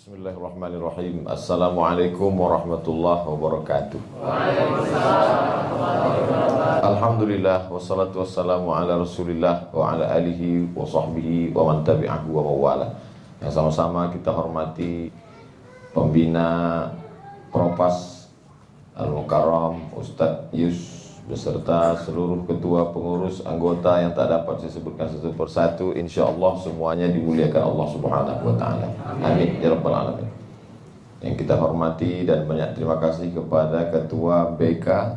Bismillahirrahmanirrahim. Assalamualaikum warahmatullahi wabarakatuh. Alhamdulillah wassalatu wassalamu ala Rasulillah wa ala alihi wa sahbihi wa man tabi'ahu wa mawala. Yang sama-sama kita hormati pembina Propas Al-Mukarram Ustadz Yus beserta seluruh ketua pengurus anggota yang tak dapat saya sebutkan satu persatu, insyaallah semuanya dimuliakan Allah Subhanahu wa taala. Amin ya rabbal alamin. Yang kita hormati dan banyak terima kasih kepada ketua BK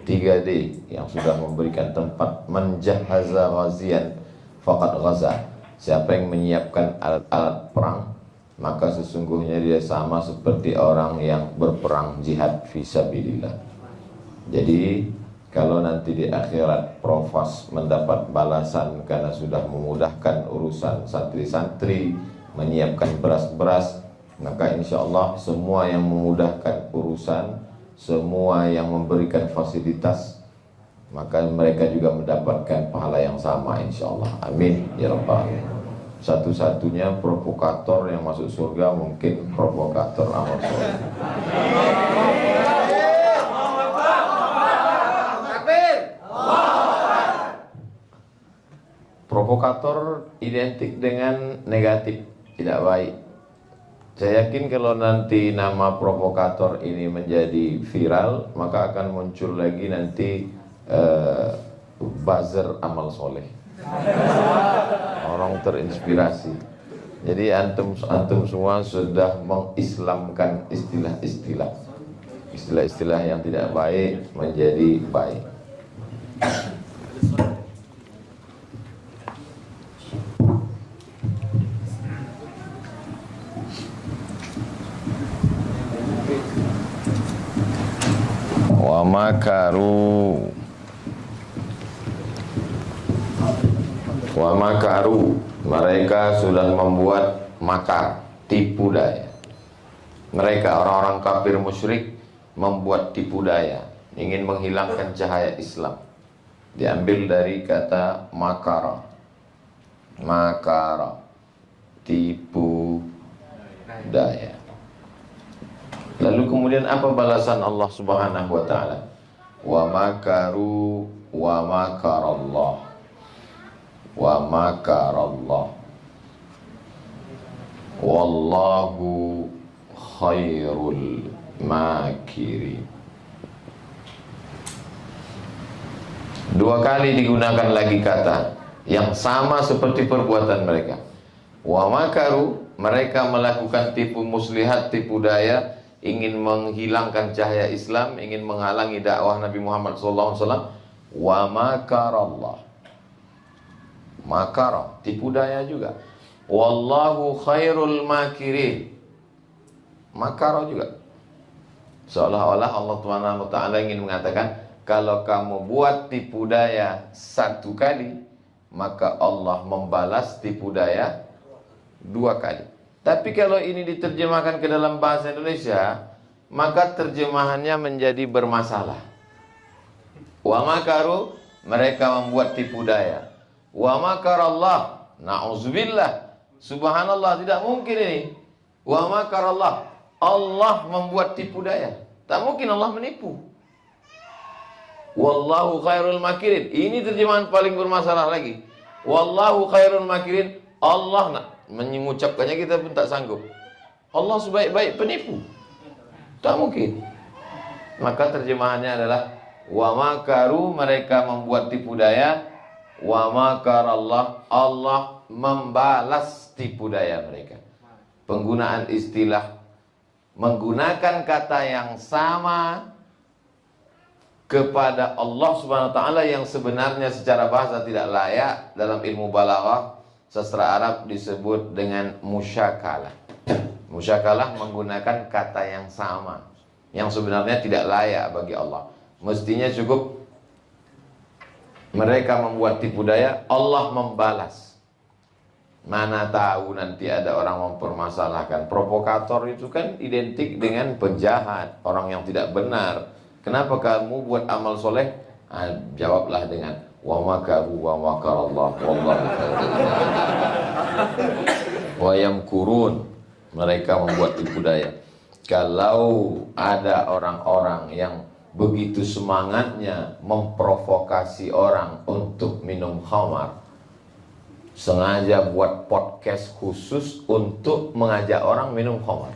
3D yang sudah memberikan tempat menjahaza ghazian faqad ghaza. Siapa yang menyiapkan alat-alat perang, maka sesungguhnya dia sama seperti orang yang berperang jihad fisabilillah. Jadi kalau nanti di akhirat Profas mendapat balasan karena sudah memudahkan urusan santri-santri, menyiapkan beras-beras, maka insya Allah semua yang memudahkan urusan, semua yang memberikan fasilitas, maka mereka juga mendapatkan pahala yang sama insya Allah. Amin ya rabbal alamin. Satu-satunya provokator yang masuk surga mungkin provokator amal soleh. Provokator identik dengan negatif, tidak baik. Saya yakin kalau nanti nama provokator ini menjadi viral, maka akan muncul lagi nanti buzzer amal soleh. Orang terinspirasi. Jadi antum semua sudah mengislamkan istilah-istilah yang tidak baik menjadi baik. Wa makaru, mereka sudah membuat makar, tipu daya. Mereka orang-orang kafir musyrik membuat tipu daya, ingin menghilangkan cahaya Islam. Diambil dari kata makara. Makara, tipu daya. Lalu kemudian apa balasan Allah Subhanahu wa taala? Wa makaru wa makarallah. Wa makarallah. Wallahu khairul makirin. Dua kali digunakan lagi kata yang sama seperti perbuatan mereka. Wa makaru, mereka melakukan tipu muslihat, tipu daya, ingin menghilangkan cahaya Islam, ingin menghalangi dakwah Nabi Muhammad SAW. Wa makarallah, makara, tipu daya juga. Wallahu khairul makirin, makara juga. Seolah-olah Allah Ta'ala ingin mengatakan, kalau kamu buat tipu daya satu kali, maka Allah membalas tipu daya dua kali. Tapi kalau ini diterjemahkan ke dalam bahasa Indonesia, maka terjemahannya menjadi bermasalah. Wa makaru, mereka membuat tipu daya. Wa makarallah, na'udzubillah, subhanallah, tidak mungkin ini. Wa makarallah, Allah membuat tipu daya. Tak mungkin Allah menipu. Wallahu khairul makirin, ini terjemahan paling bermasalah lagi. Wallahu khairul makirin, Allah mengucapkannya kita pun tak sanggup. Allah sebaik-baik penipu, tak mungkin. Maka terjemahannya adalah wa makaru, mereka membuat tipu daya. Wa makarallah, Allah membalas tipu daya mereka. Penggunaan istilah, menggunakan kata yang sama kepada Allah Subhanahu wa taala yang sebenarnya secara bahasa tidak layak. Dalam ilmu balaghah, sastra Arab disebut dengan musyakalah. Musyakalah menggunakan kata yang sama, yang sebenarnya tidak layak bagi Allah. Mestinya cukup mereka membuat tipu daya, Allah membalas. Mana tahu nanti ada orang mempermasalahkan. Provokator itu kan identik dengan penjahat, orang yang tidak benar. Kenapa kamu buat amal soleh? Jawablah dengan wa makaru wa makarallah wallahu khairul makirin. Wa yamkurun, Mereka membuat tipu daya. Kalau ada orang-orang yang begitu semangatnya memprovokasi orang untuk minum khamar, sengaja buat podcast khusus untuk mengajak orang minum khamar,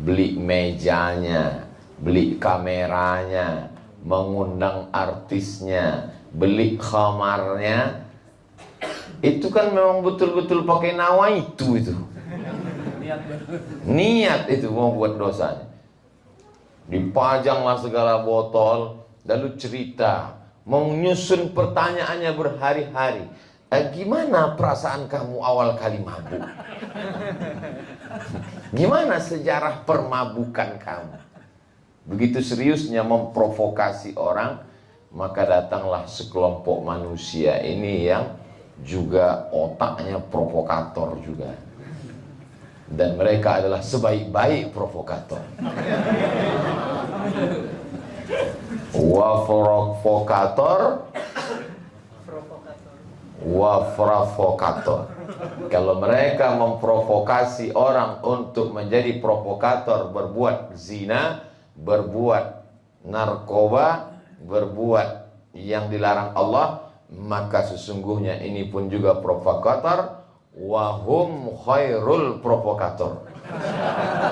beli mejanya, beli kameranya, mengundang artisnya, beli khamarnya, itu kan memang betul-betul pakai nawaitu itu. Niat itu mau buat dosanya. Dipajanglah segala botol, lalu cerita, menyusun pertanyaannya berhari-hari. Gimana perasaan kamu awal kali mabuk? Gimana sejarah permabukan kamu? Begitu seriusnya memprovokasi orang, maka datanglah sekelompok manusia ini yang juga otaknya provokator juga. Dan mereka adalah sebaik-baik provokator. Wa provokator, wa provokator. Kalau mereka memprovokasi orang untuk menjadi provokator, berbuat zina, berbuat narkoba, berbuat yang dilarang Allah, maka sesungguhnya ini pun juga provokator. Wahum khairul provokator,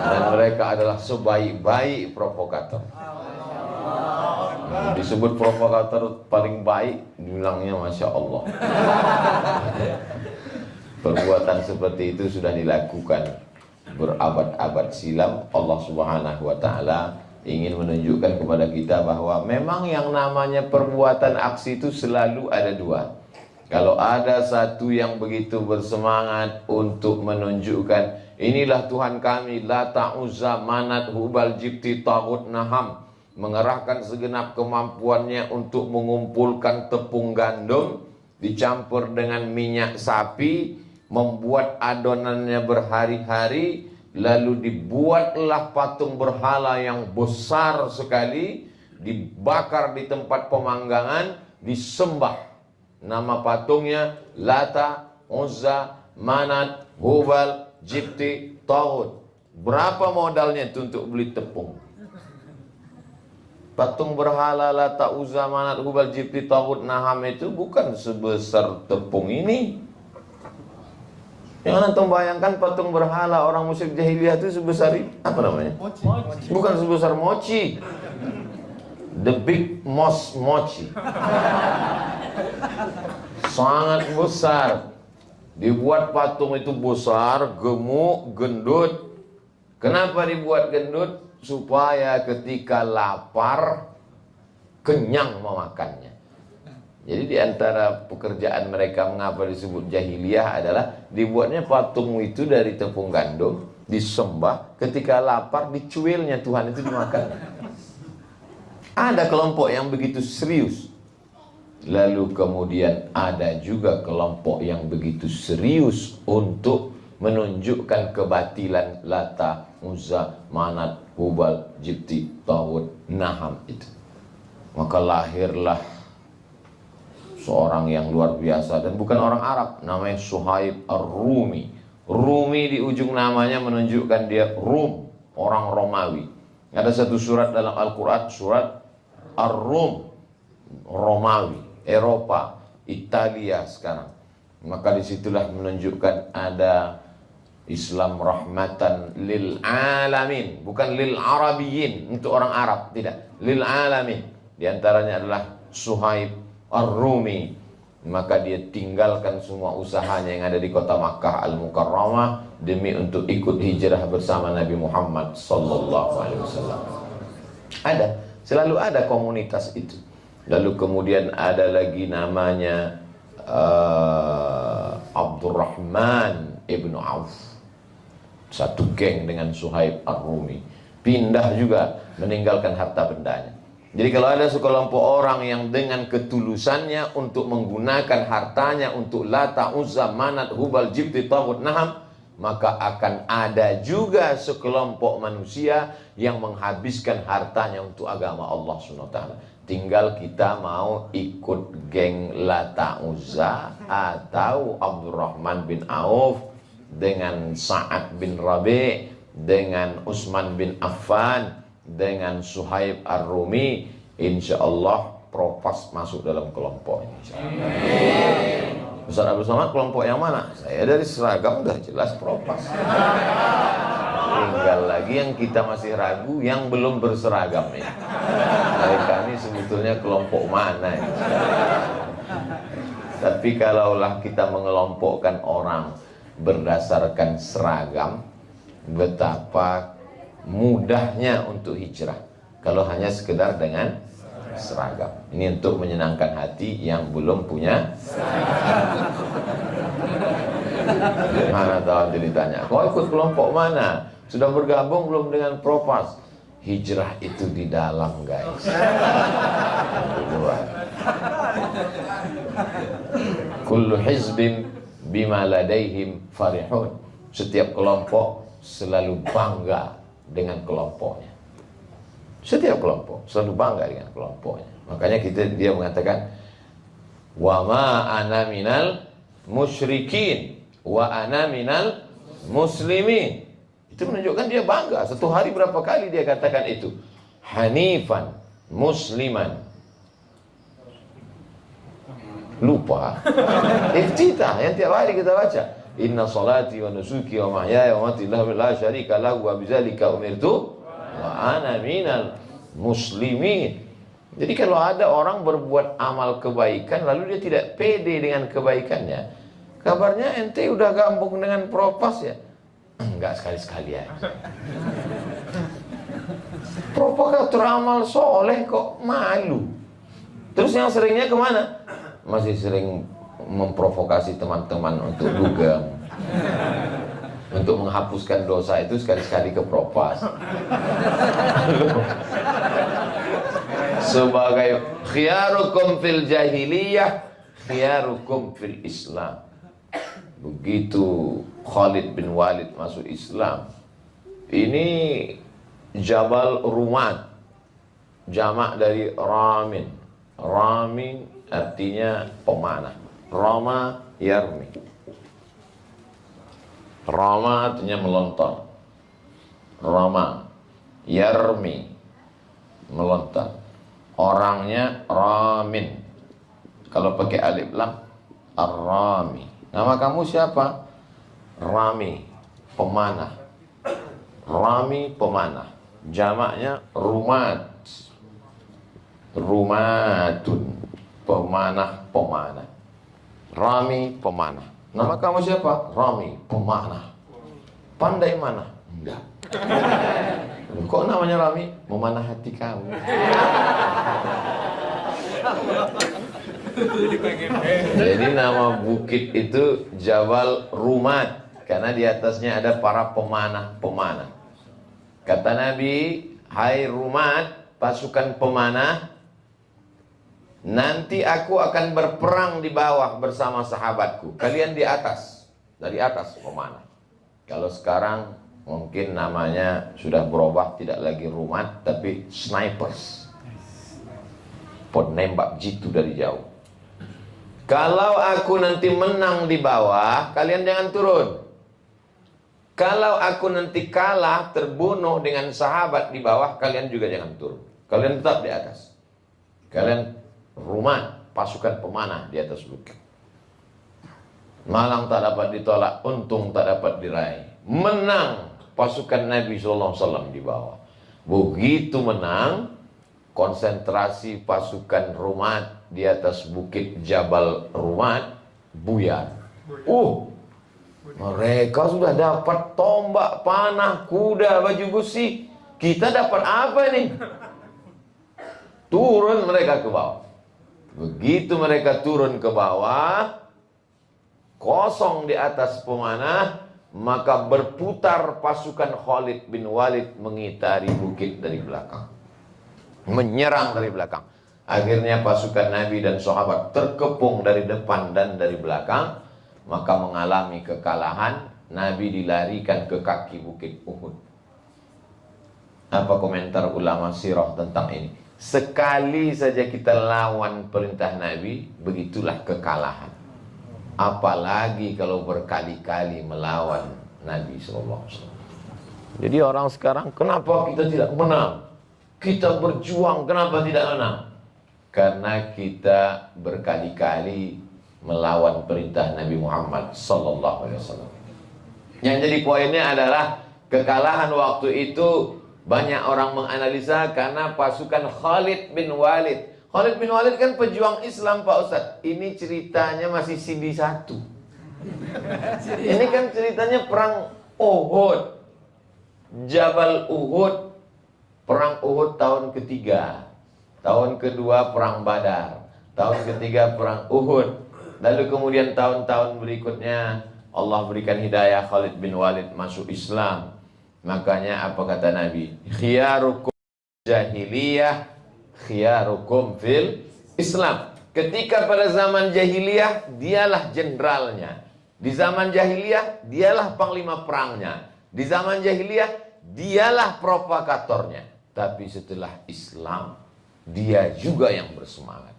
dan mereka adalah sebaik-baik provokator. Disebut provokator paling baik, bilangnya Masya Allah. Perbuatan seperti itu sudah dilakukan berabad-abad silam. Allah Subhanahu wa ta'ala ingin menunjukkan kepada kita bahwa memang yang namanya perbuatan aksi itu selalu ada dua. Kalau ada satu yang begitu bersemangat untuk menunjukkan inilah Tuhan kami, Lata, Uzza, Manat, Hubal, Jibti, Taghut, Naham, mengerahkan segenap kemampuannya untuk mengumpulkan tepung gandum dicampur dengan minyak sapi, membuat adonannya berhari-hari, lalu dibuatlah patung berhala yang besar sekali, dibakar di tempat pemanggangan, disembah. Nama patungnya Lata, Uzza, Manat, Hubal, Jibti, Taghut. Berapa modalnya itu untuk beli tepung? Patung berhala Lata, Uzza, Manat, Hubal, Jibti, Taghut, Naham itu bukan sebesar tepung ini. Yang antum bayangkan patung berhala orang musyrik jahiliyah itu sebesar ini, apa namanya? Mochi. Bukan sebesar mochi. The big mochi. Sangat besar. Dibuat patung itu besar, gemuk, gendut. Kenapa dibuat gendut? Supaya ketika lapar, kenyang memakannya. Jadi di antara pekerjaan mereka mengapa disebut jahiliyah adalah dibuatnya patung itu dari tepung gandum, disembah, ketika lapar dicuilnya Tuhan itu dimakan. Ada kelompok yang begitu serius. Lalu kemudian ada juga kelompok yang begitu serius untuk menunjukkan kebatilan Lata, Uzza, Manat, Hubal, Jibti, Taghut, Naham itu. Maka lahirlah seorang yang luar biasa dan bukan orang Arab, namanya Suhaib Ar-Rumi. Rumi di ujung namanya menunjukkan dia Rum, orang Romawi. Ada satu surat dalam Al-Quran, surat Ar-Rum, Romawi, Eropa, Italia sekarang. Maka disitulah menunjukkan ada Islam rahmatan lil alamin, bukan lil arabiyin, untuk orang Arab, tidak, lil alamin. Di antaranya adalah Suhaib Ar-Rumi. Maka dia tinggalkan semua usahanya yang ada di kota Makkah Al-Mukarramah demi untuk ikut hijrah bersama Nabi Muhammad sallallahu alaihi wasallam. Selalu ada komunitas itu. Lalu kemudian ada lagi namanya Abdurrahman ibnu Auf, satu geng dengan Suhaib Ar-Rumi, pindah juga meninggalkan harta bendanya. Jadi kalau ada sekelompok orang yang dengan ketulusannya untuk menggunakan hartanya untuk Lata, Uzza, Manat, Hubal, Jibti, Taghut, Naham, maka akan ada juga sekelompok manusia yang menghabiskan hartanya untuk agama Allah SWT. Tinggal kita mau ikut geng Lata, Uzza atau Abdurrahman bin Auf dengan Sa'ad bin Rabi', dengan Utsman bin Affan, dengan Suhaib Ar-Rumi, insyaallah Propas masuk dalam kelompok ini. Ustaz Abdul Somad kelompok yang mana? Saya dari seragam udah jelas Propas. Tinggal lagi yang kita masih ragu, yang belum berseragam ya. Mereka ini sebetulnya kelompok mana ya? Tapi kalaulah kita mengelompokkan orang berdasarkan seragam, betapa mudahnya untuk hijrah kalau hanya sekedar dengan seragam. Ini untuk menyenangkan hati yang belum punya seragam. Mana tahu ditanya, kau ikut kelompok mana? Sudah bergabung belum dengan Propas? Hijrah itu di dalam, guys. Kullu hizbin bima ladaihim farihun. Setiap kelompok selalu bangga dengan kelompoknya. Setiap kelompok selalu bangga dengan kelompoknya. Makanya dia mengatakan, wa ma ana minal musyrikin wa ana minal muslimin. Itu menunjukkan dia bangga. Satu hari berapa kali dia katakan itu. Hanifan musliman. Lupa. Iftitah yang tiap hari kita baca. Inna salati wa nusuki wa mahyaya wa mamati lillahi la syarika lahu wa bidzalika umirtu wa ana minal muslimin. Jadi kalau ada orang berbuat amal kebaikan lalu dia tidak pede dengan kebaikannya, kabarnya ente udah gabung dengan Propas ya? Enggak, sekali-sekali ya. Propagator amal soleh kok malu. Terus yang seringnya kemana? Masih sering memprovokasi teman-teman untuk dugem, untuk menghapuskan dosa itu sekali-sekali ke Propas. Sebagai khiyarukum fil jahiliyah, khiyarukum fil Islam. Begitu Khalid bin Walid masuk Islam, ini Jabal Rumat, jamak dari Ramin. Ramin artinya pemanah. Rama yarmi. Rama artinya melontar. Rama yarmi, melontar. Orangnya Ramin. Kalau pakai alif lam, Ar-Rami. Nama kamu siapa? Rami, pemanah. Rami, pemanah. Jamaknya Rumat. Rumatun, pemanah-pemanah. Rami, pemanah. Nama kamu siapa? Rami, pemanah. Pandai mana? Enggak. Kok namanya Rami? Memanah hati kamu. Jadi nama bukit itu Jabal Rumat, karena di atasnya ada para pemanah-pemanah. Kata Nabi, hai Rumat, pasukan pemanah, nanti aku akan berperang di bawah bersama sahabatku. Kalian di atas, dari atas pemanah. Kalau sekarang mungkin namanya sudah berubah, tidak lagi Rumat, tapi snipers. Penembak jitu dari jauh. Kalau aku nanti menang di bawah, kalian jangan turun. Kalau aku nanti kalah, terbunuh dengan sahabat di bawah, kalian juga jangan turun. Kalian tetap di atas. Kalian Rumat, pasukan pemanah di atas bukit. Malang tak dapat ditolak, untung tak dapat diraih. Menang pasukan Nabi SAW di bawah. Begitu menang, konsentrasi pasukan Rumat di atas bukit Jabal Rumat buyar. Mereka sudah dapat tombak, panah, kuda, baju besi. Kita dapat apa nih? Turun mereka ke bawah. Begitu mereka turun ke bawah, kosong di atas pemanah, maka berputar pasukan Khalid bin Walid mengitari bukit dari belakang, menyerang dari belakang. Akhirnya pasukan Nabi dan sahabat terkepung dari depan dan dari belakang, maka mengalami kekalahan. Nabi dilarikan ke kaki bukit Uhud. Apa komentar ulama sirah tentang ini? Sekali saja kita lawan perintah Nabi, begitulah kekalahan. apalagi kalau berkali-kali melawan Nabi SAW. Jadi orang sekarang, kenapa kita tidak menang? Kita berjuang, kenapa tidak menang? Karena kita berkali-kali melawan perintah Nabi Muhammad SAW. Yang jadi poinnya adalah kekalahan waktu itu banyak orang menganalisa karena pasukan Khalid bin Walid. Khalid bin Walid kan pejuang Islam, Pak Ustadz. Ini ceritanya masih CD 1. Ini kan ceritanya perang Uhud, Jabal Uhud, perang Uhud tahun ketiga. Tahun kedua perang Badar, tahun ketiga perang Uhud. Lalu kemudian tahun-tahun berikutnya Allah berikan hidayah, Khalid bin Walid masuk Islam. Makanya apa kata Nabi? Khiyarukum jahiliyah, khiyarukum fil Islam. Ketika pada zaman jahiliyah, dialah jenderalnya. Di zaman jahiliyah, dialah panglima perangnya. Di zaman jahiliyah, dialah provokatornya. Tapi setelah Islam, dia juga yang bersemangat.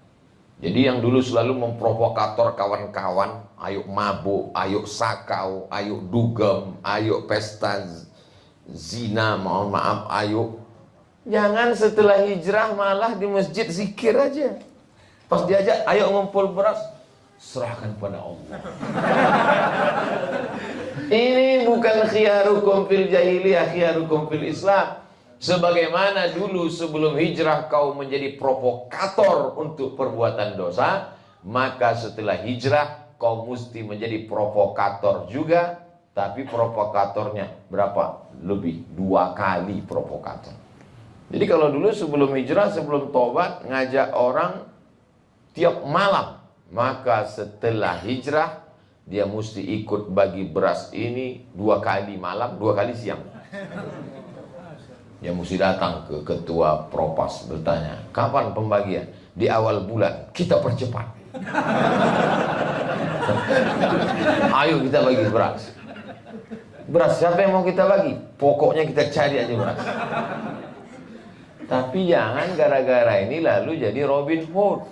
Jadi yang dulu selalu memprovokator kawan-kawan, ayo mabuk, ayo sakau, ayo dugem, ayo pesta zina, mohon maaf, ayo. Jangan setelah hijrah malah di masjid zikir aja. Pas diajak, ayo ngumpul beras, serahkan pada Allah. Ini bukan khiyarukum fil jahiliyah, khiyarukum fil Islam. Sebagaimana dulu sebelum hijrah kau menjadi provokator untuk perbuatan dosa, maka setelah hijrah kau mesti menjadi provokator juga. Tapi provokatornya berapa? Lebih 2 kali provokator. Jadi kalau dulu sebelum hijrah, sebelum tobat, ngajak orang tiap malam, maka setelah hijrah dia mesti ikut bagi beras ini 2 kali malam, 2 kali siang. Dia mesti datang ke ketua propas bertanya, kapan pembagian? Di awal bulan, kita percepat. Ayo kita bagi beras. Beras siapa yang mau kita bagi? Pokoknya kita cari aja beras. Tapi jangan gara-gara ini lalu jadi Robin Hood,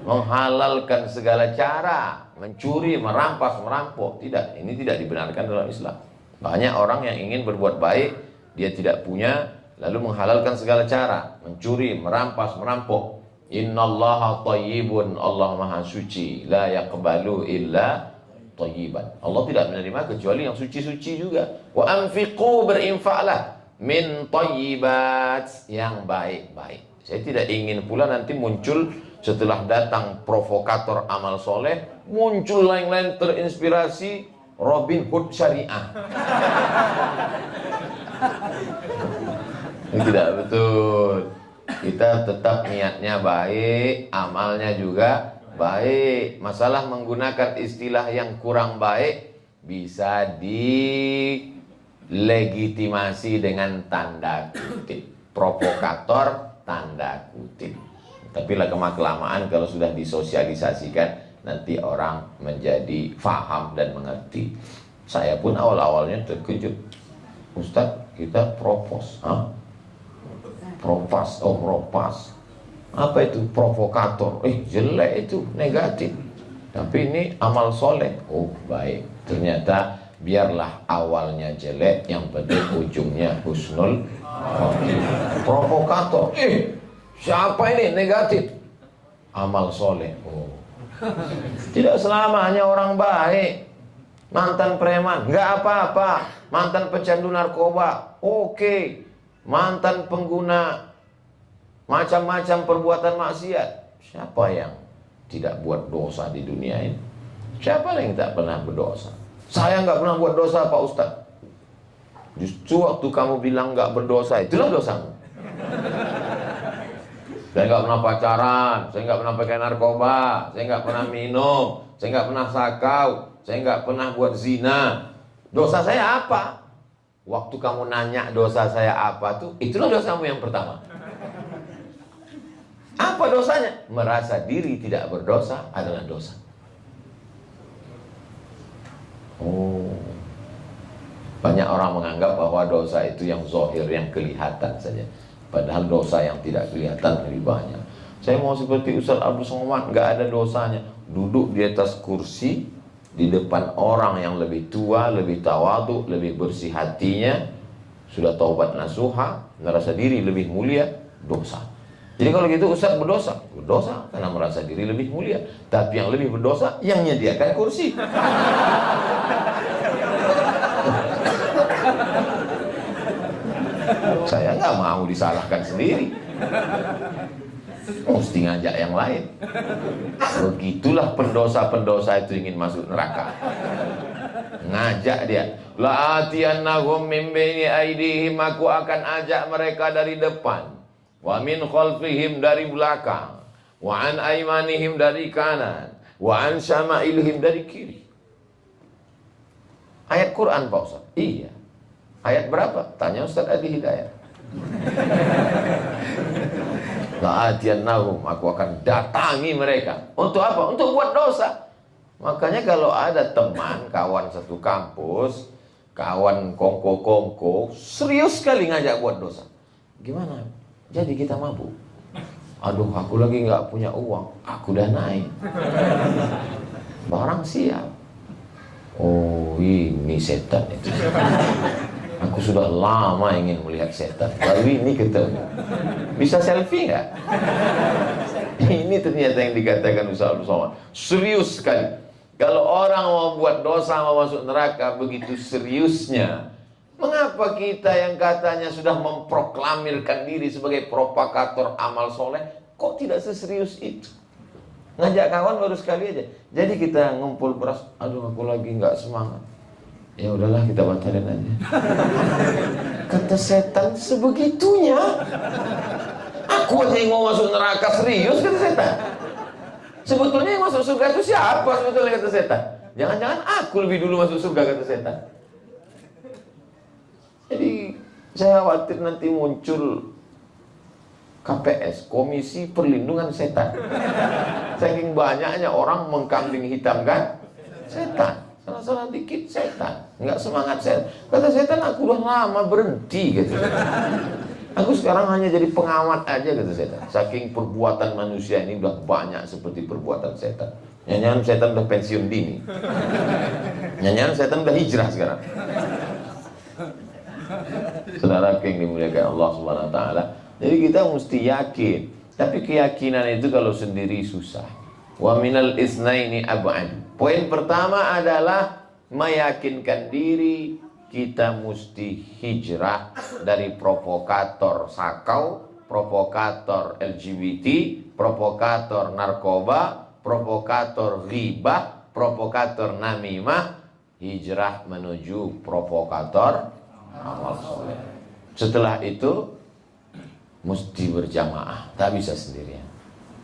menghalalkan segala cara, mencuri, merampas, merampok. Tidak, ini tidak dibenarkan dalam Islam. Banyak orang yang ingin berbuat baik, dia tidak punya, lalu menghalalkan segala cara, mencuri, merampas, merampok. Innallaha thayyibun, Allah maha suci, la yaqbalu illa thayyiban. Allah tidak menerima kecuali yang suci-suci juga. Wa anfiqu, berinfaklah, min thayyibat, yang baik-baik. Saya tidak ingin pula nanti muncul setelah datang provokator amal soleh, muncul lain-lain terinspirasi Robin Hood syariah. Ini tidak betul. Kita tetap niatnya baik, amalnya juga baik. Masalah menggunakan istilah yang kurang baik bisa dilegitimasi dengan tanda kutip. Provokator tanda kutip. Tapi lama-kelamaan kalau sudah disosialisasikan, nanti orang menjadi faham dan mengerti. Saya pun awal-awalnya terkejut. Ustadz, kita propos, propas, propas. Apa itu? Provokator. Jelek itu, negatif. Tapi ini amal soleh. Oh, baik. Ternyata biarlah awalnya jelek, yang penting ujungnya husnul khotimah. Provokator. Siapa ini? Negatif. Amal soleh. Oh. Tidak selamanya orang baik. Mantan preman, nggak apa-apa. Mantan pecandu narkoba, oke. Mantan pengguna macam-macam perbuatan maksiat. Siapa yang tidak buat dosa di dunia ini? Siapa yang tak pernah berdosa? Saya nggak pernah buat dosa, Pak Ustadz. Justru waktu kamu bilang nggak berdosa, itulah dosamu. Saya nggak pernah pacaran, saya nggak pernah pakai narkoba, saya nggak pernah minum, saya nggak pernah sakau, saya nggak pernah buat zina. Dosa saya apa? Waktu kamu nanya dosa saya apa tuh, itulah dosamu yang pertama. Apa dosanya? Merasa diri tidak berdosa adalah dosa. Oh, banyak orang menganggap bahwa dosa itu yang zahir, yang kelihatan saja. Padahal dosa yang tidak kelihatan lebih banyak. Saya mau seperti Ustaz Abdul Somad, nggak ada dosanya. Duduk di atas kursi, di depan orang yang lebih tua, lebih tawadhu, lebih bersih hatinya, sudah taubat nasuha, merasa diri lebih mulia, dosa. Jadi kalau gitu ustaz berdosa karena merasa diri lebih mulia. Tapi yang lebih berdosa yang menyediakan kursi. Saya nggak mau disalahkan sendiri, mesti ngajak yang lain. Begitulah pendosa-pendosa itu ingin masuk neraka. Ngajak dia, la atiyannahum min baini aydihim, aku akan ajak mereka dari depan, wa min khalfihim, dari belakang, wa an aymanihim, dari kanan, wa an syama'ilihim, dari kiri. Ayat Quran Pak Ustaz? Iya. Ayat berapa? Tanya Ustaz Adi Hidayat. La'atiyannahum, aku akan datangi mereka. Untuk apa? Untuk buat dosa. Makanya kalau ada teman, kawan satu kampus, kawan kongko-kongko, serius sekali ngajak buat dosa. Gimana? Jadi kita mabuk. Aduh, aku lagi nggak punya uang. Aku udah naik. Barang siap. Oh, ini setan itu. Aku sudah lama ingin melihat setan, lalu ini ketemu. Bisa selfie nggak? Ini ternyata yang dikatakan Ustaz Abdul Somad. Serius sekali. Kalau orang mau buat dosa, mau masuk neraka, begitu seriusnya. Mengapa kita yang katanya sudah memproklamirkan diri sebagai propagator amal soleh, kok tidak seserius itu? Ngajak kawan baru sekali aja. Jadi kita ngumpul beras, aduh aku lagi nggak semangat. Ya udahlah, kita batalin aja. Kata setan sebegitunya. Aku aja yang mau masuk neraka, serius kata setan. Sebetulnya yang masuk surga itu siapa sebetulnya, kata setan? Jangan-jangan aku lebih dulu masuk surga, kata setan. Jadi saya khawatir nanti muncul KPS, Komisi Perlindungan Setan. Saking banyaknya orang mengkambing hitamkan setan. Salah-salah dikit setan, nggak semangat setan. Kata setan, aku udah lama berhenti gitu. Aku sekarang hanya jadi pengamat aja, kata setan. Saking perbuatan manusia ini udah banyak seperti perbuatan setan. Nyanyian setan udah pensiun dini. Nyanyian setan udah hijrah sekarang. Saudara yang dimuliakan Allah Subhanahu Wa Taala. Jadi kita mesti yakin. Tapi keyakinan itu kalau sendiri susah. Wa minal isnaini ab'ad. Poin pertama adalah meyakinkan diri kita mesti hijrah dari provokator sakau, provokator LGBT, provokator narkoba, provokator ghibah, provokator namimah, hijrah menuju provokator amal soleh. Setelah itu mesti berjamaah, tak bisa sendirian.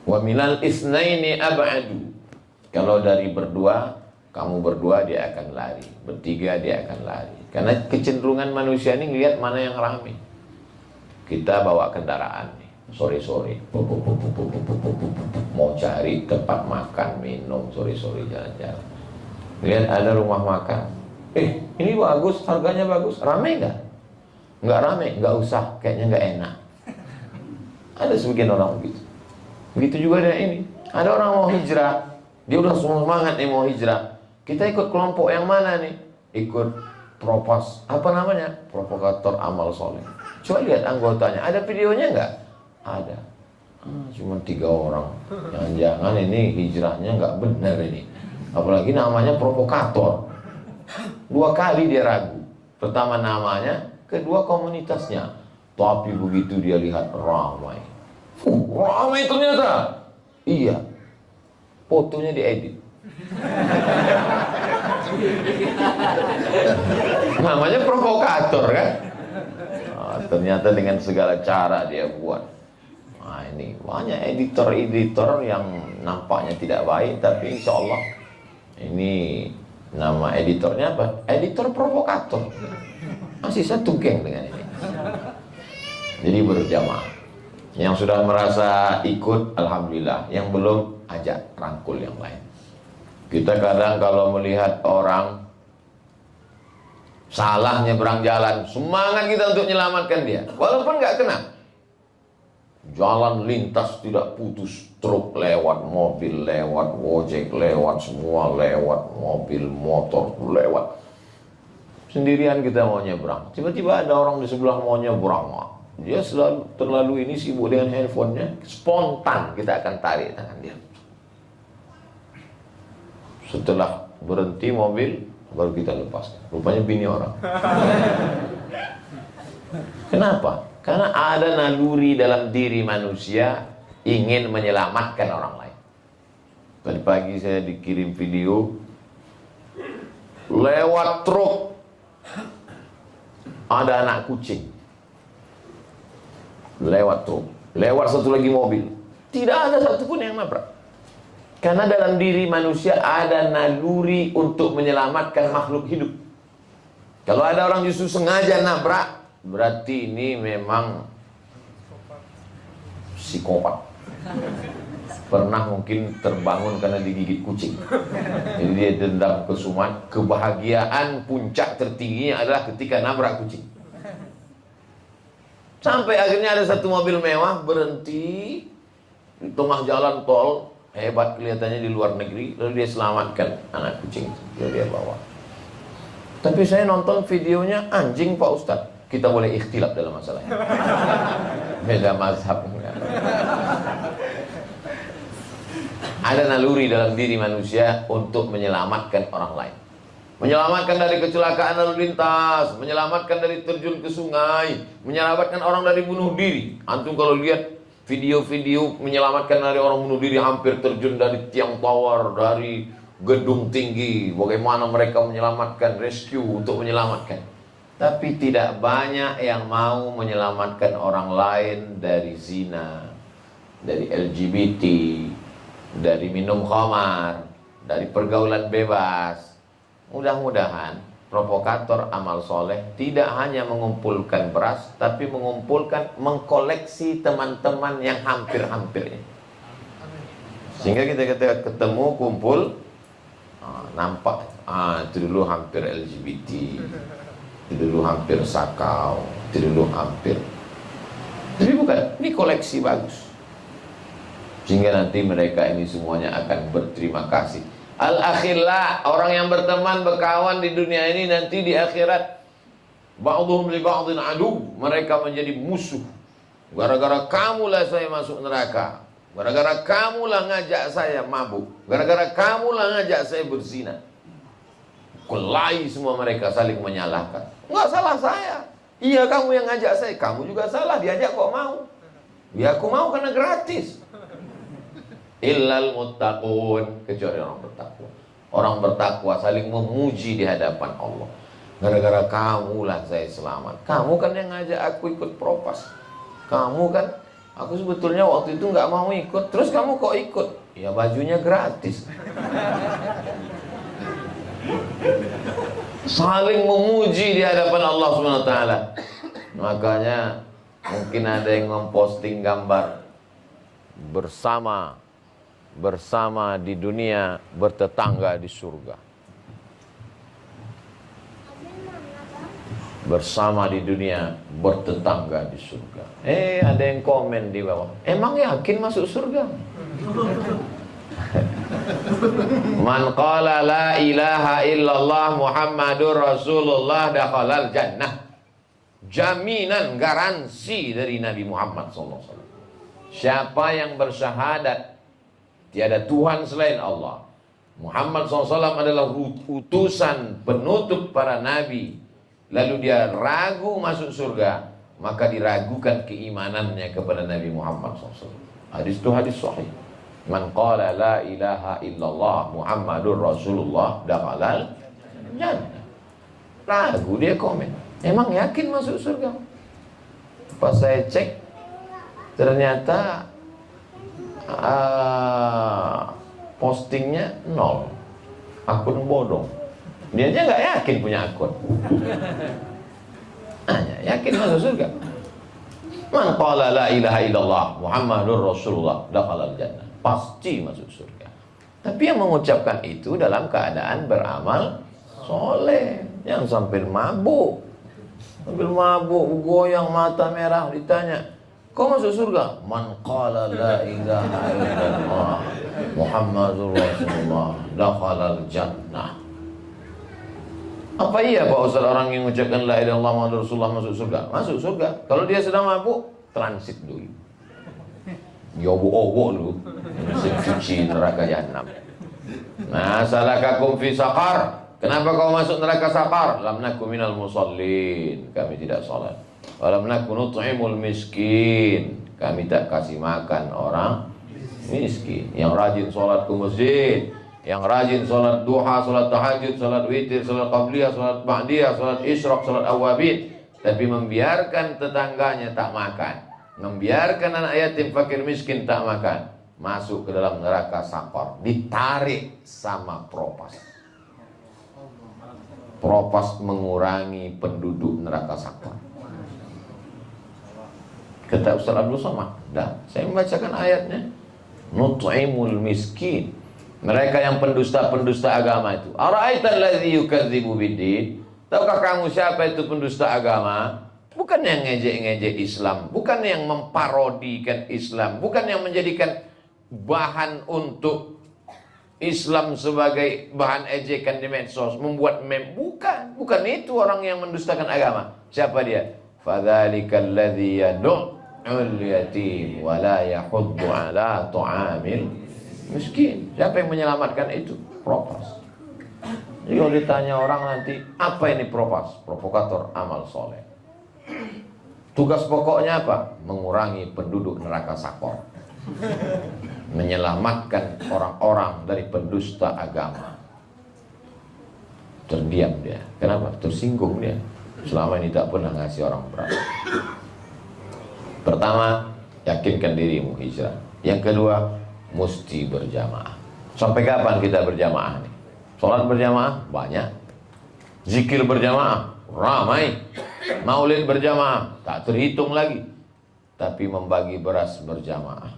Wa minal isnaini ab'adu. Kalau dari berdua, kamu berdua dia akan lari, bertiga dia akan lari. Karena kecenderungan manusia ini ngelihat mana yang ramai. Kita bawa kendaraan nih, sore-sore, mau cari tempat makan, minum, sore-sore jalan-jalan. Lihat ada rumah makan, ini bagus, harganya bagus, ramai nggak? Nggak ramai, nggak usah, kayaknya nggak enak. Ada sebagian orang begitu. Begitu juga dengan ini. Ada orang mau hijrah, dia udah semangat nih mau hijrah. Kita ikut kelompok yang mana nih? Ikut propos, apa namanya? Provokator amal soleh. Coba lihat anggotanya, ada videonya nggak? Ada. Cuma 3 orang. Jangan-jangan ini hijrahnya nggak benar ini. Apalagi namanya provokator. 2 kali dia ragu. Pertama namanya, kedua komunitasnya. Tapi begitu dia lihat ramai. Ramai ternyata. Iya. Fotonya diedit. Namanya provokator kan? Ternyata dengan segala cara dia buat. Nah ini banyak editor-editor yang nampaknya tidak baik, tapi insya Allah ini nama editornya apa? Editor provokator. Masih satu geng dengan ini. Jadi berjamaah. Yang sudah merasa ikut, alhamdulillah. Yang belum, ajak rangkul yang lain. Kita kadang kalau melihat orang salah nyebrang jalan, semangat kita untuk menyelamatkan dia, walaupun nggak kena. Jalan lintas tidak putus, truk lewat, mobil lewat, ojek lewat, semua lewat, mobil, motor lewat. Sendirian kita mau nyebrang, tiba-tiba ada orang di sebelah mau nyebrang. Dia terlalu ini sibuk dengan handphonenya, spontan kita akan tarik tangan dia. Setelah berhenti mobil, baru kita lepaskan. Rupanya bini orang. Kenapa? Karena ada naluri dalam diri manusia ingin menyelamatkan orang lain. Tadi pagi saya dikirim video lewat truk ada anak kucing. Lewat truk, lewat satu lagi mobil. Tidak ada satupun yang nabrak. Karena dalam diri manusia ada naluri untuk menyelamatkan makhluk hidup. Kalau ada orang justru sengaja nabrak, berarti ini memang psikopat. Pernah mungkin terbangun karena digigit kucing. Jadi dia dendam kesumat. Kebahagiaan puncak tertingginya adalah ketika nabrak kucing. Sampai akhirnya ada satu mobil mewah berhenti di tengah jalan tol. Hebat kelihatannya di luar negeri. Lalu dia selamatkan anak kucing. Lalu dia bawa. Tapi saya nonton videonya, anjing Pak Ustadz. Kita boleh ikhtilaf dalam masalahnya. Beda mazhab. Ada naluri dalam diri manusia untuk menyelamatkan orang lain. Menyelamatkan dari kecelakaan lalu lintas, menyelamatkan dari terjun ke sungai, menyelamatkan orang dari bunuh diri. Antum kalau lihat video-video menyelamatkan dari orang bunuh diri, hampir terjun dari tiang tower, dari gedung tinggi, bagaimana mereka menyelamatkan, rescue untuk menyelamatkan. Tapi tidak banyak yang mau menyelamatkan orang lain dari zina, dari LGBT, dari minum khamar, dari pergaulan bebas. Mudah-mudahan provokator amal soleh tidak hanya mengumpulkan beras, tapi mengkoleksi teman-teman yang hampir-hampirnya. Sehingga kita ketemu, kumpul, nampak, itu dulu hampir LGBT, itu dulu hampir sakau, itu dulu hampir. Tapi bukan, ini koleksi bagus. Sehingga nanti mereka ini semuanya akan berterima kasih. Al-akhillah, orang yang berteman, berkawan di dunia ini, nanti di akhirat ba'dhum li ba'dhin adu, mereka menjadi musuh. Gara-gara kamulah saya masuk neraka, gara-gara kamulah ngajak saya mabuk, gara-gara kamulah ngajak saya berzina. Kelahi semua mereka, saling menyalahkan. Enggak salah saya. Iya, kamu yang ngajak saya, kamu juga salah, diajak kok mau. Ya aku mau karena gratis. Illal muttaqun, kecuali orang bertakwa. Orang bertakwa saling memuji di hadapan Allah. Gara-gara kamulah saya selamat. Kamu kan yang ngajak aku ikut propas. Kamu kan, aku sebetulnya waktu itu nggak mau ikut. Terus kamu kok ikut? Ya bajunya gratis. Saling memuji di hadapan Allah SWT. Makanya mungkin ada yang memposting gambar bersama di dunia, bertetangga di surga. Bersama di dunia, bertetangga di surga. Ada yang komen di bawah, emang yakin masuk surga? Man qala la ilaha illallah Muhammadur Rasulullah dakhalal jannah. Jaminan, garansi dari Nabi Muhammad SAW. Siapa yang bersyahadat tiada Tuhan selain Allah, Muhammad SAW adalah utusan penutup para nabi, lalu dia ragu masuk surga, maka diragukan keimanannya kepada Nabi Muhammad SAW. Hadis itu hadis sahih. Man qala la ilaha illallah Muhammadur Rasulullah dakhalal jannah. Ragu, dia komen, emang yakin masuk surga? Pas saya cek, ternyata postingnya 0, akun bodong. Dia aja nggak yakin punya akun. Yakin masuk surga. Man qala la ilaha illallah Muhammadur Rasulullah dakhalal jannah, pasti masuk surga. Tapi yang mengucapkan itu dalam keadaan beramal soleh, yang sambil mabuk, goyang mata merah, ditanya, Kau masuk surga? Man qala la ilaha illallah Muhammadur Rasulullah dakhalal jannah. Apa iya Pak Ustaz orang yang mengucapkan la ilaha illallah Muhammadur Rasulullah masuk surga? Masuk surga. Kalau dia sedang mabuk, transit dulu. Yobo-obo lu. Suci neraka jahanam. Nah, salakakum fi saqar. Kenapa kau masuk neraka saqar? Lam nakum minal musallin. Kami tidak salat. Walam nakun nut'imul miskin. Kami tak kasih makan orang miskin. Yang rajin sholat ke masjid, yang rajin sholat duha, sholat tahajud, sholat witir, sholat qabliyah, sholat ba'diyah, sholat isyraq, sholat awabid, tapi membiarkan tetangganya tak makan, membiarkan anak yatim fakir miskin tak makan, masuk ke dalam neraka sakor, ditarik sama propas. Propas mengurangi penduduk neraka sakor. Kata Ustaz Abdul Somad, saya membacakan ayatnya. Nut'imul miskin. Mereka yang pendusta-pendusta agama itu. Ara'aital ladzi yukadzibu biddin? Tahukah kamu siapa itu pendusta agama? Bukan yang ngejek-ngejek Islam, bukan yang memparodikan Islam, bukan yang menjadikan bahan untuk Islam sebagai bahan ejekan di medsos, membuat meme. Bukan itu orang yang mendustakan agama. Siapa dia? Fadzalikal ladzi yad'ul yatim wa la yahuddu ala ta'amil miskin. Siapa yang menyelamatkan itu? Propas. Jadi kalau ditanya orang nanti, apa ini propas? Provokator amal soleh. Tugas pokoknya apa? Mengurangi penduduk neraka sakor, menyelamatkan orang-orang dari pendusta agama. Terdiam dia. Kenapa? Tersinggung dia. Selama ini tak pernah ngasih orang berat. Pertama, yakinkan dirimu hijrah. Yang kedua, mesti berjamaah. Sampai kapan kita berjamaah nih? Sholat berjamaah banyak, zikir berjamaah ramai, maulid berjamaah tak terhitung lagi. Tapi membagi beras berjamaah,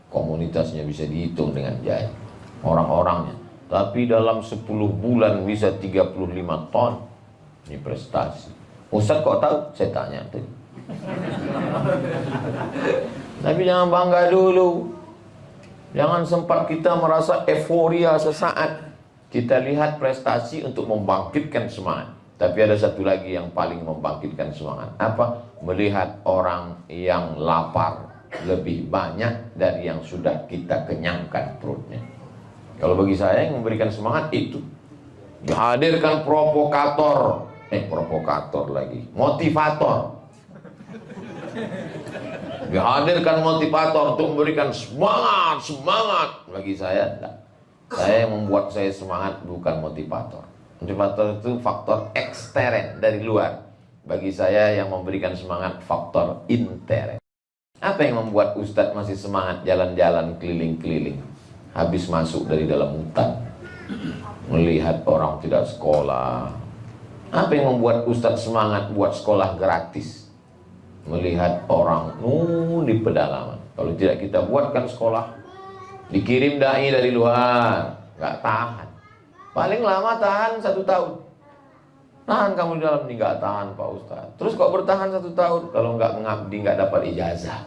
komunitasnya bisa dihitung dengan jari, orang-orangnya. Tapi dalam 10 bulan bisa 35 ton. Ini prestasi. Ustaz kok tahu? Saya tanya tadi. Tapi jangan bangga dulu. Jangan sempat kita merasa euforia sesaat. Kita lihat prestasi untuk membangkitkan semangat. Tapi ada satu lagi yang paling membangkitkan semangat. Apa? Melihat orang yang lapar lebih banyak dari yang sudah kita kenyangkan perutnya. Kalau bagi saya yang memberikan semangat itu. Dihadirkan provokator lagi, motivator. Dihadirkan motivator untuk memberikan semangat. Bagi saya enggak. Saya yang membuat saya semangat bukan motivator. Motivator itu faktor ekstern dari luar. Bagi saya yang memberikan semangat faktor intern. Apa yang membuat Ustadz masih semangat jalan-jalan keliling-keliling habis masuk dari dalam hutan, melihat orang tidak sekolah? Apa yang membuat Ustadz semangat buat sekolah gratis? Melihat orang di pedalaman. Kalau tidak kita buatkan sekolah, dikirim dai dari luar, nggak tahan. Paling lama tahan 1 tahun. Tahan kamu di dalam ini, nggak tahan Pak Ustadz. Terus kok bertahan 1 tahun? Kalau nggak mengabdi nggak dapat ijazah.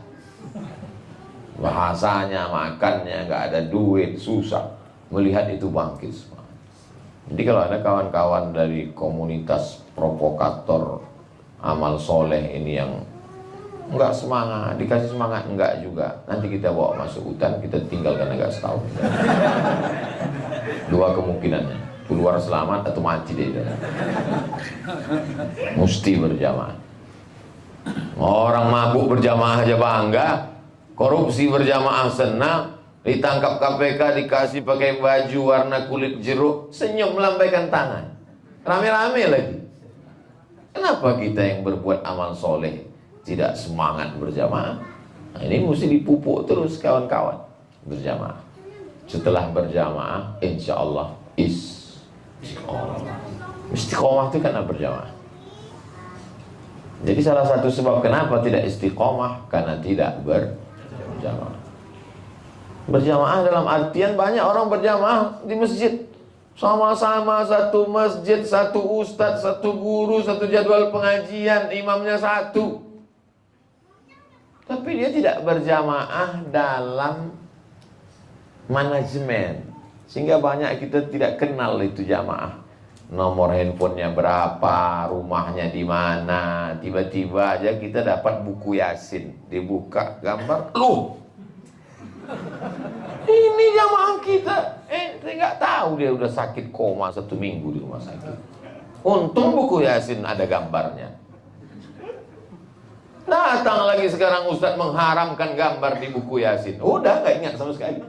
Bahasanya, makannya, nggak ada duit, susah. Melihat itu bangkit semua. Jadi kalau ada kawan-kawan dari komunitas provokator amal soleh ini yang enggak semangat, dikasih semangat enggak juga, nanti kita bawa masuk hutan, kita tinggalkan agak setahun. 2 kemungkinannya, keluar selamat atau mati deh. Mesti berjamaah. Orang mabuk berjamaah aja bangga, korupsi berjamaah senang, ditangkap KPK dikasih pakai baju warna kulit jeruk, senyum melambaikan tangan, rame-rame lagi. Kenapa kita yang berbuat amal soleh tidak semangat berjamaah? Nah, ini mesti dipupuk terus kawan-kawan, berjamaah. Setelah berjamaah, insya Allah istiqomah. Istiqomah itu karena berjamaah. Jadi salah satu sebab kenapa tidak istiqomah, karena tidak berjamaah. Berjamaah dalam artian banyak orang berjamaah di masjid, sama-sama satu masjid, satu ustadz, satu guru, satu jadwal pengajian, imamnya satu. Tapi dia tidak berjamaah dalam manajemen, sehingga banyak kita tidak kenal itu jamaah. Nomor handphonenya berapa, rumahnya di mana. Tiba-tiba aja kita dapat buku Yasin, dibuka gambar, loh, ini jamaah kita. Saya nggak tahu dia udah sakit koma 1 minggu di rumah sakit. Untung buku Yasin ada gambarnya. Datang lagi sekarang Ustadz mengharamkan gambar di buku Yasin. Udah nggak ingat sama sekali.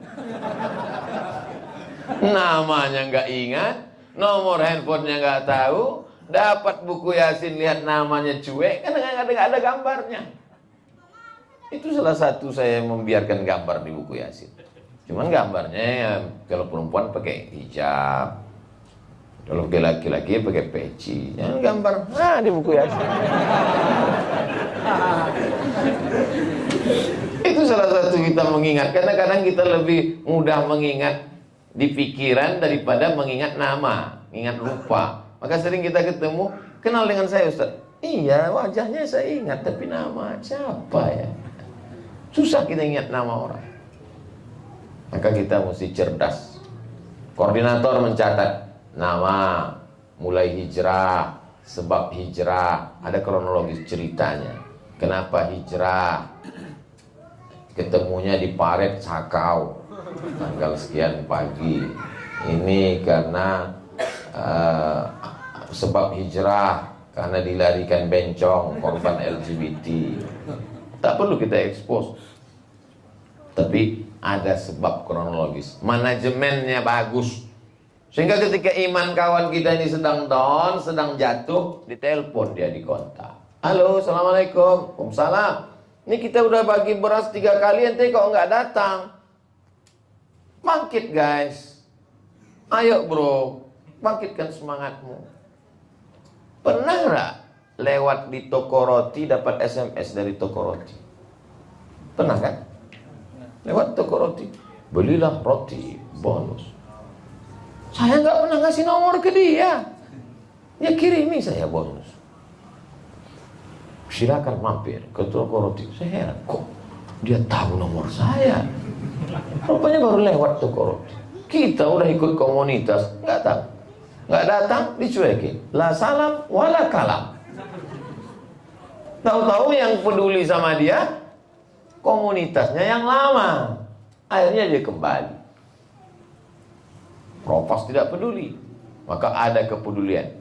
Namanya nggak ingat, nomor handphonenya nggak tahu, dapat buku Yasin lihat namanya cuek, kan nggak ada gambarnya. Itu salah satu saya membiarkan gambar di buku Yasin. Cuman gambarnya ya, kalau perempuan pakai hijab, kalau laki-laki pakai peci. Jangan gambar di buku Yasin. Itu salah satu kita mengingat. Kadang-kadang kita lebih mudah mengingat di pikiran daripada mengingat nama, ingat lupa. Maka sering kita ketemu, kenal dengan saya Ustaz. Iya, wajahnya saya ingat, tapi nama siapa ya? Susah kita ingat nama orang. Maka kita mesti cerdas. Koordinator mencatat nama, mulai hijrah, sebab hijrah, ada kronologis ceritanya. Kenapa hijrah? Ketemunya di Paret Sakau tanggal sekian pagi. Ini karena sebab hijrah, karena dilarikan bencong korban LGBT. Tak perlu kita expose, tapi ada sebab kronologis. Manajemennya bagus, sehingga ketika iman kawan kita ini sedang down, sedang jatuh, ditelepon dia di kontak. Halo, assalamualaikum. Waalaikumsalam. Ini kita udah bagi beras 3 kali, ente kok nggak datang? Bangkit guys. Ayo bro, bangkitkan semangatmu. Pernah nggak lewat di toko roti dapat SMS dari toko roti? Pernah kan? Lewat toko roti, belilah roti bonus. Saya nggak pernah ngasih nomor ke dia. Dia kirimi saya bonus. Silakan mampir ke toko roti. Saya heran, kok dia tahu nomor saya? Rupanya baru lewat toko roti. Kita udah ikut komunitas, nggak tahu, nggak datang, dicuekin. La salam wala kalam. Tahu-tahu yang peduli sama dia komunitasnya yang lama. Akhirnya dia kembali. Propas tidak peduli, maka ada kepedulian.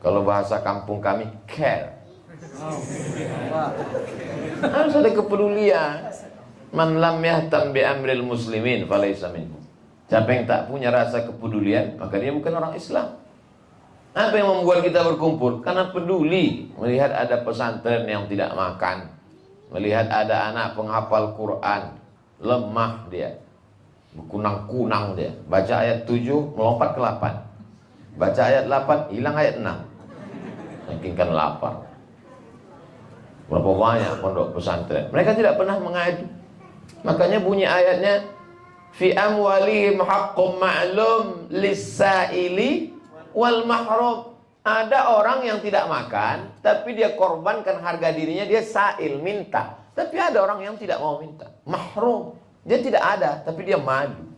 Kalau bahasa kampung kami, care. Harus ada kepedulian. Man lam yahtam bi amril muslimin falaysa minhum. Siapa yang tak punya rasa kepedulian, maka dia bukan orang Islam. Apa yang membuat kita berkumpul? Karena peduli melihat ada pesantren yang tidak makan, melihat ada anak penghafal Quran, lemah dia, berkunang-kunang dia, baca ayat 7 melompat ke 8, baca ayat 8 hilang ayat 6, saking kan lapar. Berapa banyak pondok pesantren, mereka tidak pernah mengadu. Makanya bunyi ayatnya, fi amwalihim haqqum ma'lum lis-sa'ili wal mahrum. Ada orang yang tidak makan, tapi dia korbankan harga dirinya, dia sa'il, minta. Tapi ada orang yang tidak mau minta, mahrum. Dia tidak ada, tapi dia maju.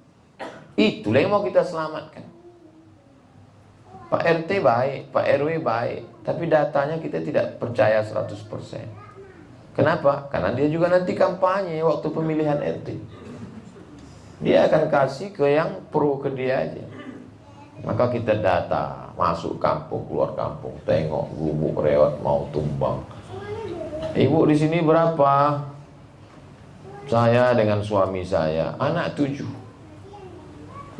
Itulah yang mau kita selamatkan. Pak RT baik, Pak RW baik, tapi datanya kita tidak percaya 100%. Kenapa? Karena dia juga nanti kampanye waktu pemilihan RT. Dia akan kasih ke yang pro ke dia aja. Maka kita data, masuk kampung, keluar kampung, tengok gubuk rewat mau tumbang. Ibu di sini berapa? Saya dengan suami saya, anak 7.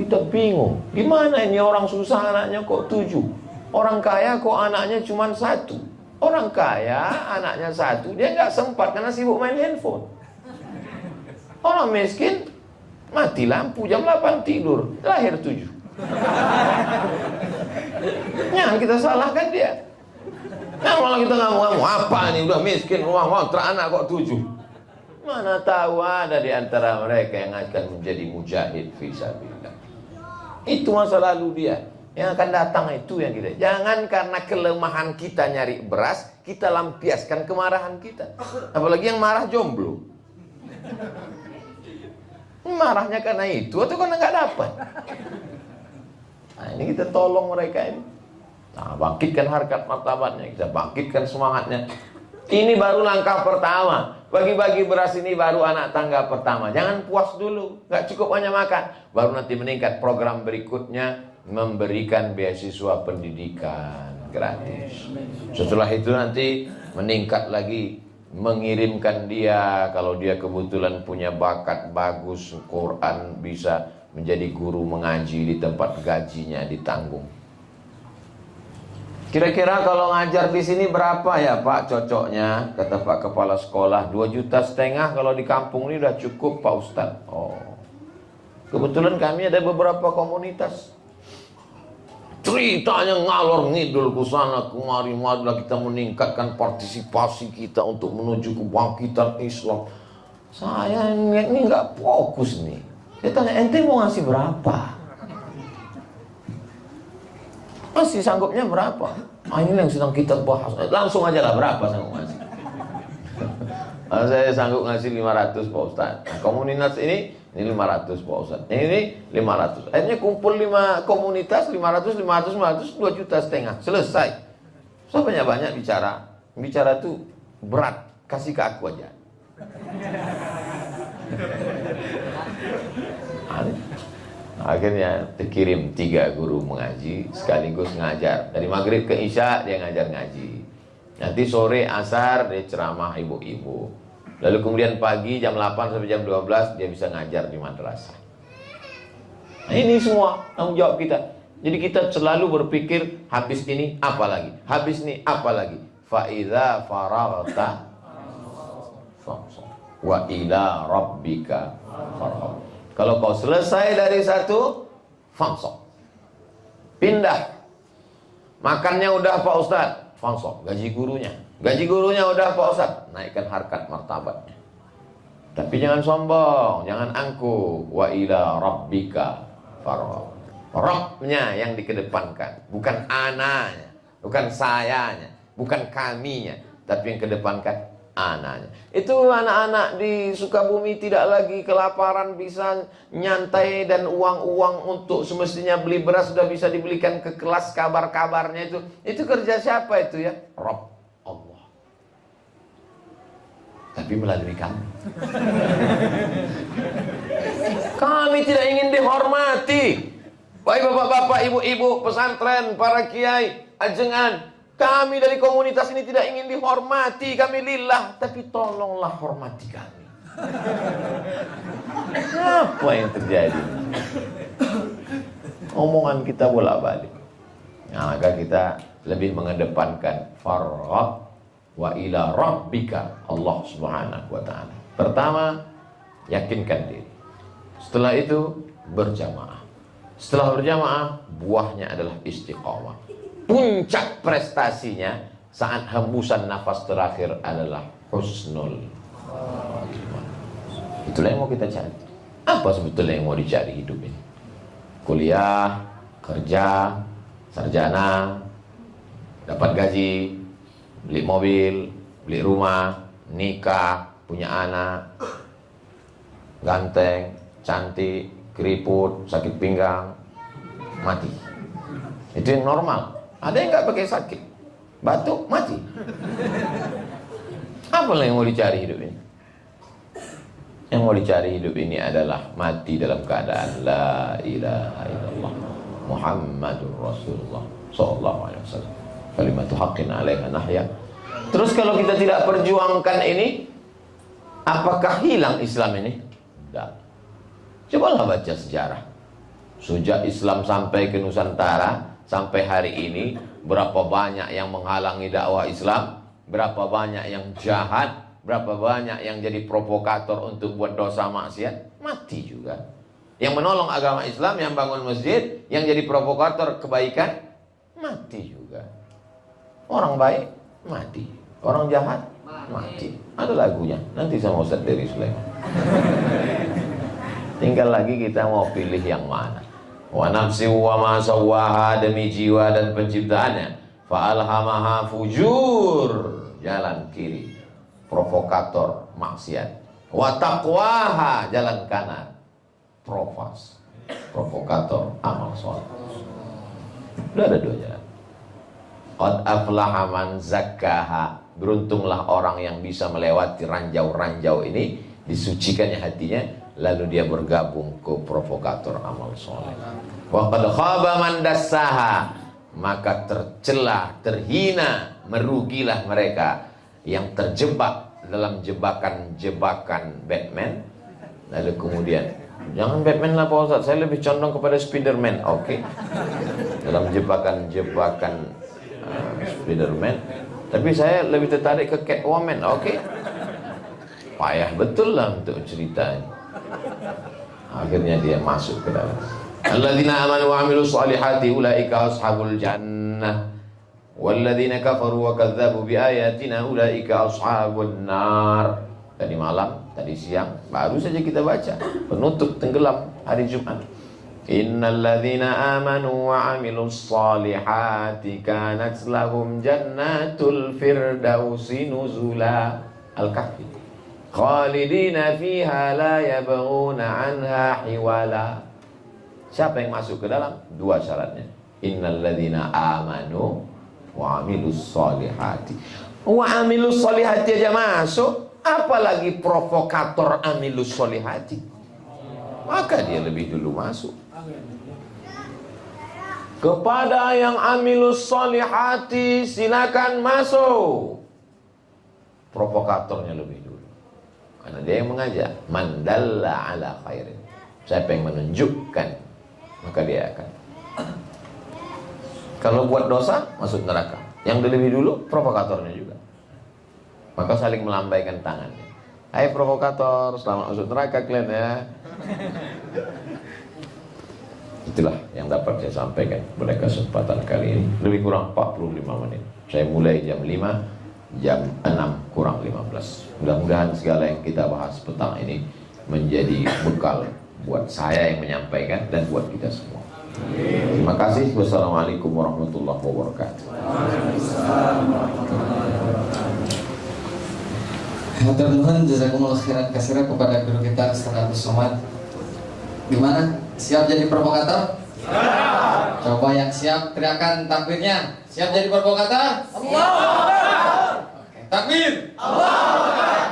Kita bingung, gimana ini orang susah anaknya kok 7? Orang kaya kok anaknya cuma 1? Orang kaya anaknya 1, dia nggak sempat karena sibuk main handphone. Orang miskin mati lampu jam 8 tidur, lahir 7. Jangan kita salahkan dia. Nah, malah kita ngamuk-ngamuk, apa nih udah miskin, rumah kontrak anak kok 7. Mana tahu ada di antara mereka yang akan menjadi mujahid fisabilillah. Itu masa lalu dia. Yang akan datang itu yang kita. Jangan karena kelemahan kita nyari beras, kita lampiaskan kemarahan kita. Apalagi yang marah jomblo. Marahnya karena itu atau karena nggak dapat? Nah, ini kita tolong mereka ini. Nah, bangkitkan harkat martabatnya, kita bangkitkan semangatnya. Ini baru langkah pertama. Bagi-bagi beras ini baru anak tangga pertama. Jangan puas dulu, nggak cukup hanya makan. Baru nanti meningkat. Program berikutnya memberikan beasiswa pendidikan gratis. Setelah itu nanti meningkat lagi, mengirimkan dia kalau dia kebetulan punya bakat bagus Quran, bisa menjadi guru mengaji di tempat gajinya ditanggung. Kira-kira kalau ngajar di sini berapa ya Pak cocoknya? Kata Pak Kepala Sekolah, 2,5 juta kalau di kampung ini udah cukup Pak Ustadz. Oh, kebetulan kami ada beberapa komunitas. Ceritanya ngalor ngidul ke sana kemari, marilah kita meningkatkan partisipasi kita untuk menuju kebangkitan Islam. Saya ini nggak fokus nih. Dia tanya, ente mau ngasih berapa? Masih sanggupnya berapa? Ah, ini yang sedang kita bahas. Langsung aja lah, berapa sanggup ngasih? Saya sanggup ngasih 500 Pak Ustaz. Nah, komunitas ini 500 Pak Ustaz. Ini 500. Akhirnya kumpul 5 komunitas, 500, 2,5 juta. Selesai. So banyak bicara. Bicara tuh berat. Kasih ke aku aja. Akhirnya terkirim 3 guru mengaji sekaligus ngajar. Dari maghrib ke isya dia ngajar ngaji. Nanti sore asar dia ceramah ibu-ibu. Lalu kemudian pagi jam 8 sampai jam 12 dia bisa ngajar di madrasah. Nah, ini semua tanggung jawab kita. Jadi kita selalu berpikir habis ini apa lagi? Habis ini apa lagi? Fa idza faraghta fansab wa ila rabbika farghab. Kalau kau selesai dari satu, fansab. Pindah. Makannya udah Pak Ustadz, fansab. Gaji gurunya. Gaji gurunya udah Pak Ustadz, naikkan harkat martabatnya. Tapi jangan sombong, jangan angkuh. Wa ila rabbika farghab. Rabbnya yang dikedepankan, bukan ananya, bukan sayanya, bukan kaminya, tapi yang kedepankan anaknya. Itu anak-anak di Sukabumi tidak lagi kelaparan, bisa nyantai, dan uang-uang untuk semestinya beli beras sudah bisa dibelikan ke kelas kabar-kabarnya itu. Itu kerja siapa itu ya? Rabb Allah. Tapi melalui kami. Kami tidak ingin dihormati. Baik bapak-bapak, ibu-ibu, pesantren, para kiai, ajengan. Kami dari komunitas ini tidak ingin dihormati, kami lillah, tapi tolonglah hormati kami. Apa yang terjadi? Omongan kita bolak-balik. Nah, maka kita lebih mengedepankan farghab wa ila rabbika, Allah Subhanahu wa taala. Pertama, yakinkan diri. Setelah itu berjamaah. Setelah berjamaah, buahnya adalah istiqamah. Puncak prestasinya saat hembusan nafas terakhir adalah husnul khatimah. Itulah yang mau kita cari. Apa sebetulnya yang mau dicari hidup ini? Kuliah, kerja, sarjana, dapat gaji, beli mobil, beli rumah, nikah, punya anak, ganteng, cantik, keriput, sakit pinggang, mati. Itu yang normal. Ada yang nggak pakai sakit, batuk, mati. Apa yang mau dicari hidup ini? Yang mau dicari hidup ini adalah mati dalam keadaan la ilaha illallah Muhammadur Rasulullah sallallahu alaihi wasallam. Kalimatu haqqin 'alaiha nahya. Terus kalau kita tidak perjuangkan ini, apakah hilang Islam ini? Tidak. Cobalah baca sejarah. Sejak Islam sampai ke Nusantara sampai hari ini, berapa banyak yang menghalangi dakwah Islam, berapa banyak yang jahat, berapa banyak yang jadi provokator untuk buat dosa maksiat, mati juga. Yang menolong agama Islam, yang bangun masjid, yang jadi provokator kebaikan, mati juga. Orang baik, mati. Orang jahat, mati. Ada lagunya, nanti sama Ustaz Dery Sulaiman. Tinggal lagi kita mau pilih yang mana. Wa nafsi wa ma sawwaha, demi jiwa dan penciptaannya, fa alhamaha fujur, jalan kiri, provokator maksiat. Wa taqwaha, jalan kanan. Provokator amal soleh. Udah ada 2 jalan. Qad aflaha man zakkaha, beruntunglah orang yang bisa melewati ranjau-ranjau ini, disucikannya hatinya, lalu dia bergabung ke provokator amal soleh. Wa qad khaba man dassaha, maka tercela, terhina, merugilah mereka yang terjebak dalam jebakan-jebakan Batman. Lalu kemudian, jangan Batman lah Pak Ustaz, saya lebih condong kepada Spiderman. Oke. Dalam jebakan-jebakan Spiderman, tapi saya lebih tertarik ke Catwoman. Oke. Payah betul lah untuk ceritanya. Akhirnya dia masuk ke dalam. Alladzina amanu wa 'amilus solihati ulaika ashabul jannah walladzina kafaru wa kadzdzabu biayatina ulaika ashabun nar. Tadi malam, tadi siang baru saja kita baca penutup tenggelam hari Jumat. Innalladzina amanu wa 'amilus solihati kanat lahum jannatul firdausi nuzula. Al-Kahfi. Khalidina fiha la yabghuna anha hiwala. Siapa yang masuk ke dalam? 2 syaratnya. Innalladzina amanu wa 'amilus solihati. Wa 'amilus solihati aja masuk, apalagi provokator amilus solihati. Maka dia lebih dulu masuk. Kepada yang amilus solihati silakan masuk. Provokatornya lebih dulu, karena dia yang mengajak. Mandalla ala khairin, siapa yang menunjukkan, maka dia akan. Kalau buat dosa masuk neraka. Yang lebih dulu provokatornya juga. Maka saling melambaikan tangannya. Hai provokator, selamat masuk neraka kalian ya. Itulah yang dapat saya sampaikan pada kesempatan kali ini. Lebih kurang 45 menit. Saya mulai jam 5, jam 6 kurang 15. Mudah-mudahan segala yang kita bahas petang ini menjadi bekal buat saya yang menyampaikan dan buat kita semua. Terima kasih. Wassalamualaikum warahmatullahi wabarakatuh. Hatur nuhun, jazakumullah khairan katsiran kepada guru kita Ustaz Abdus Somad. Gimana? Siap jadi provokator? Siap. Coba yang siap teriakan takbirnya. Siap jadi provokator? Allah. Oke, takbir. Allah.